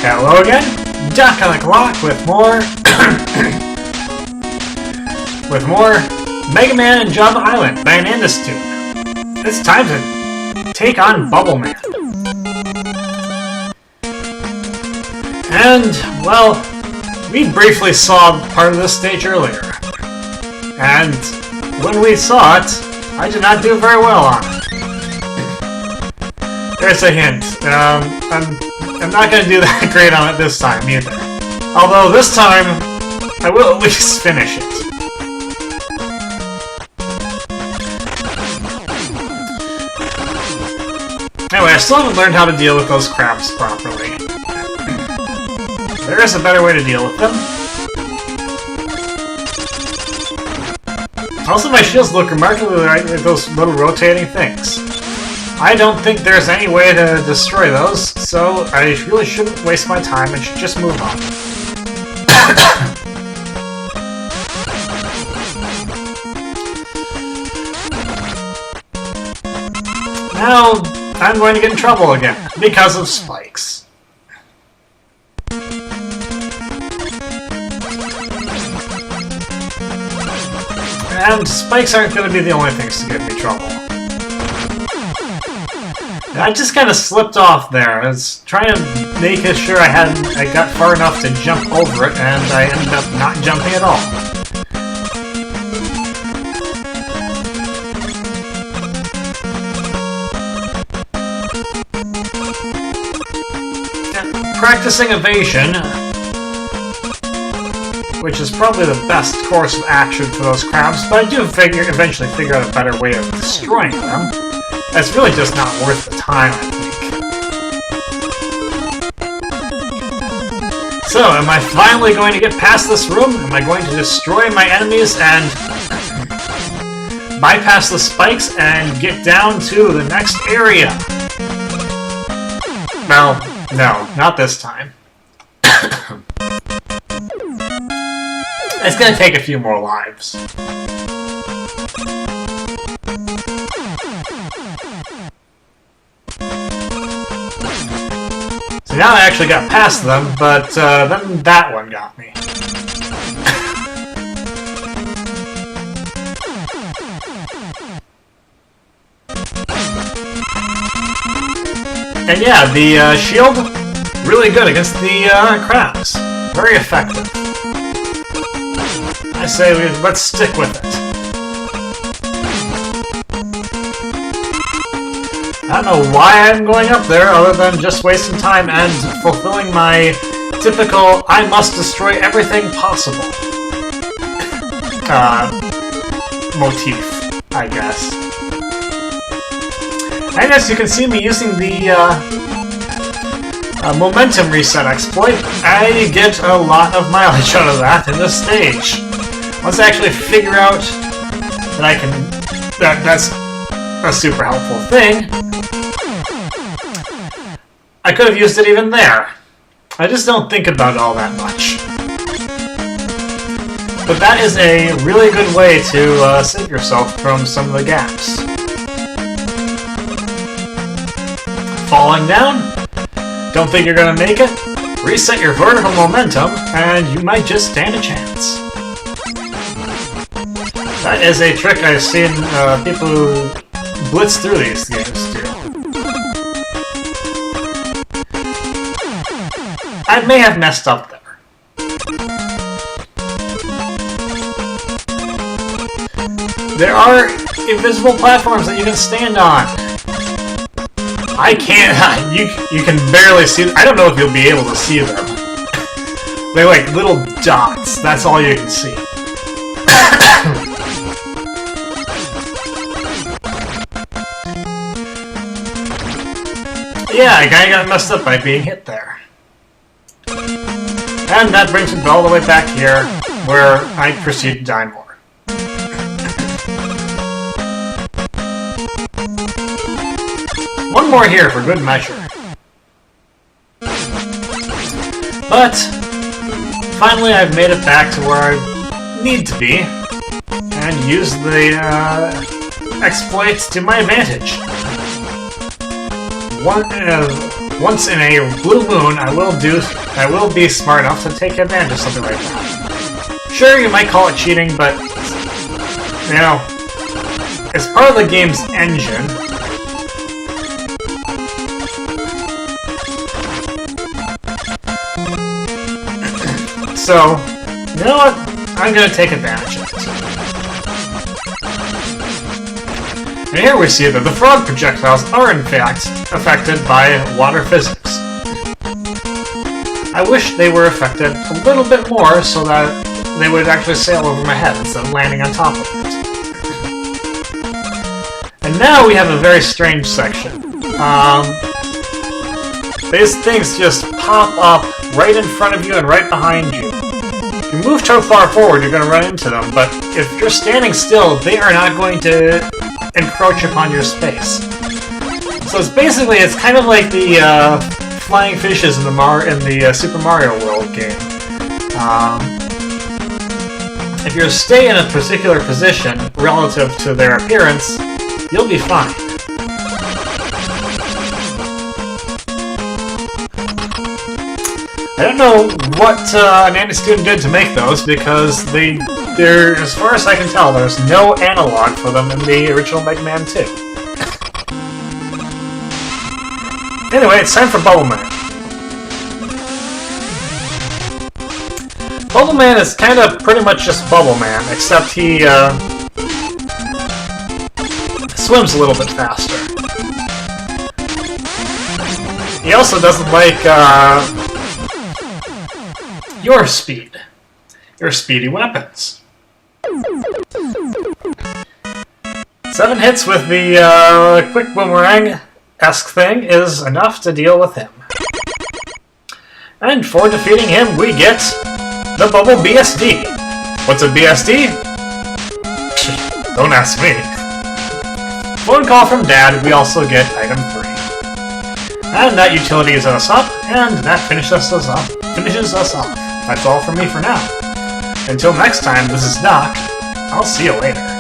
Hello again, Jack on the clock with more with more Mega Man and Java Island by Ananda's tune. It's time to take on Bubble Man. And, well, we briefly saw part of this stage earlier. And when we saw it, I did not do very well on it. There's a hint. I'm not going to do that great on it this time either. Although this time, I will at least finish it. Anyway, I still haven't learned how to deal with those crabs properly. There is a better way to deal with them. Also, my shields look remarkably like those little rotating things. I don't think there's any way to destroy those, so I really shouldn't waste my time and should just move on. Now, I'm going to get in trouble again, because of spikes. And spikes aren't going to be the only things to get me trouble. I just kind of slipped off there. I was trying to make sure I got far enough to jump over it, and I ended up not jumping at all. Practicing evasion, which is probably the best course of action for those crabs, but I do eventually figure out a better way of destroying them. It's really just not worth the time, I think. So, am I finally going to get past this room? Am I going to destroy my enemies and bypass the spikes and get down to the next area? Well, no, not this time. It's gonna take a few more lives. So now I actually got past them, but then that one got me. And yeah, the shield, really good against the crabs. Very effective. I say let's stick with it. I don't know why I'm going up there other than just wasting time and fulfilling my typical I must destroy everything possible motif, I guess. And as you can see me using the momentum reset exploit, I get a lot of mileage out of that in this stage. Once I actually figure out that I can... that's a super helpful thing, I could have used it even there. I just don't think about it all that much. But that is a really good way to save yourself from some of the gaps. Falling down? Don't think you're gonna make it? Reset your vertical momentum, and you might just stand a chance. That is a trick I've seen people who blitz through these games do. I may have messed up there. There are invisible platforms that you can stand on. I can't. You can barely see them. I don't know if you'll be able to see them. They're like little dots. That's all you can see. Yeah, I kinda got messed up by being hit there. And that brings me all the way back here, where I proceed to die more. One more here for good measure. But, finally I've made it back to where I need to be, and use the once in a blue moon, I will be smart enough to take advantage of something like that. Sure, you might call it cheating, but you know, it's part of the game's engine. So, you know what? I'm gonna take advantage of it. And here we see that the frog projectiles are in fact affected by water physics. I wish they were affected a little bit more so that they would actually sail over my head instead of landing on top of it. And now we have a very strange section. These things just pop up right in front of you and right behind you. If you move too far forward, you're going to run into them, but if you're standing still, they are not going to encroach upon your space. So it's kind of like the flying fishes in the Super Mario World game. If you stay in a particular position relative to their appearance, you'll be fine. I don't know what an anti-student did to make those, because they're, as far as I can tell, there's no analog for them in the original Mega Man 2. Anyway, it's time for Bubble Man. Bubble Man is kind of pretty much just Bubble Man, except he swims a little bit faster. He also doesn't like your speed. Your speedy weapons. 7 hits with the quick boomerang-esque thing is enough to deal with him. And for defeating him, we get the Bubble BSD. What's a BSD? Don't ask me. Phone call from Dad, we also get item 3. And that utilities us up, and that finishes us off. That's all from me for now. Until next time, this is Doc. I'll see you later.